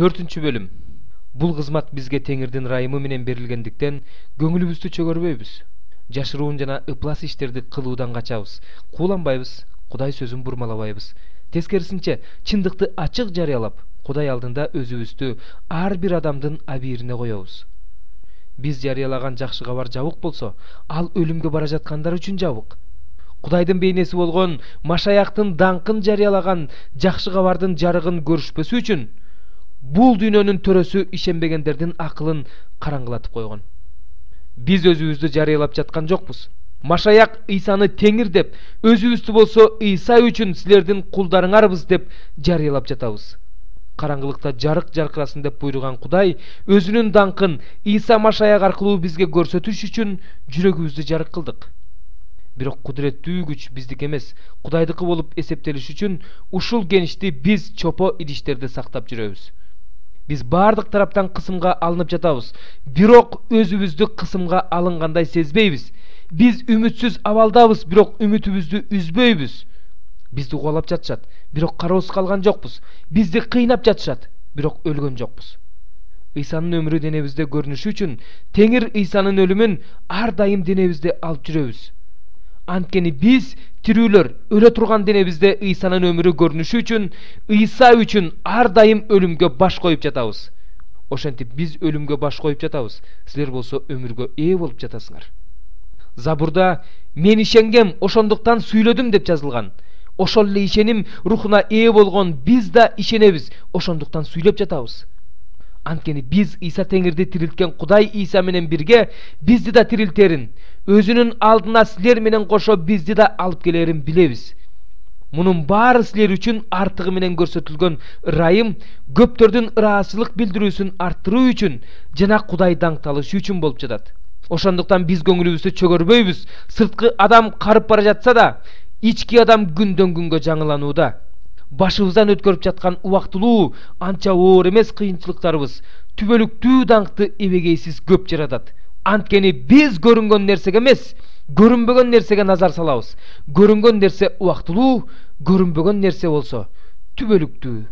4-cü bölüm. Бул кызмат бизге Теңирдин ырайымы менен берилгендиктен көңүлүбүздү чөгөрбөйбүз. Жашыруун жана ыплас иштерди кылуудан качабыз. Кууланбайбыз, Кудай сөзүн бурмалабайбыз. Тескерисинче, чындыкты ачык жарыялап, Кудай алдында өзүбүздү ар бир адамдын абийирине коебуз. Биз жарыялаган жакшы кабар жабык болсо, ал өлүмгө бара жаткандар үчүн жабык. Кудайдын бейнеси болгон Машаяктын даңкын жарыялаган жакшы кабардын жарыгын көрүшпөсү үчүн бул дүйнөнүн төрөсү ишенбегендердин акылын караңгылатып койгон. Биз өзүбүздү жарыялап жаткан жокпуз. Машаяк Ыйсаны Теңир деп, өзүбүздү болсо Ыйса үчүн силердин кулдарыңарбыз деп жарыялап жатабыз. Караңгылыкта жарык жаркырасын деп буйруган Кудай өзүнүн даңкын Ыйса Машаяк аркылуу бизге көрсөтүш үчүн жүрөгүбүздү жарык кылдык. Бирок кудуреттүү күч биздики эмес, Кудайдыкы болуп эсептелиш үчүн ушул кеничти биз чопо идиштерди сактап жүрөбүз. Биз бардык тараптан кысымга алынып жатабыз, бирок өзүбүздү кысымга алынгандай сезбейбиз. Биз үмүтсүз абалдабыз, бирок үмүтүбүздү үзбөйбүз. Бизди кубалап жатышат, бирок кароосуз калган жокпуз. Бизди кыйнап жатышат, бирок өлгөн жокпуз. Ыйсанын өмүрү денебизде көрүнүшү үчүн Теңир Ыйсанын өлүмүн ар дайым денебизде алып жүрөбүз. Анткени биз тирүүлөр өлө турган денебизде Ыйсанын өмүрү көрүнүшү үчүн Ыйса үчүн ар дайым өлүмгө баш коюп жатабыз. Ошентип биз өлүмгө баш коюп жатабыз, силер болсо өмүргө ээ болуп жатасыңар. Забурда мен ишенгем, ошондуктан сүйлөдүм деп жазылган. Ошол эле ишеним рухуна ээ болгон биз да ишенебиз, ошондуктан сүйлөп жатабыз. Анткени биз Ыйса Теңирди тирилткен Кудай Ыйса менен бирге бизди да тирилтерин, өзүнүн алдына силер менен кошо бизди да алып келерин билебиз. Мунун баары силер үчүн артыгы менен көрсөтүлгөн ырайым көптөрдүн ыраазычылык билдирүүсүн арттыруу үчүн жана Кудай даңкталышы үчүн болуп жатат. Ошондуктан биз көңүлүбүздү чөгөрбөйбүз. Сырткы адам карып бара жатса да, ички адам күндөн күнгө жаңыланууда. Башыбыздан өткөрүп жаткан убактылуу, анча оор эмес кыйынчылыктарыбыз түбөлүктүү даңкты эбегейсиз көп жаратат. Анткени биз көрүнгөн нерсеге эмес, көрүнбөгөн нерсеге назар салабыз. Көрүнгөн нерсе убактылуу, көрүнбөгөн нерсе болсо түбөлүктүү.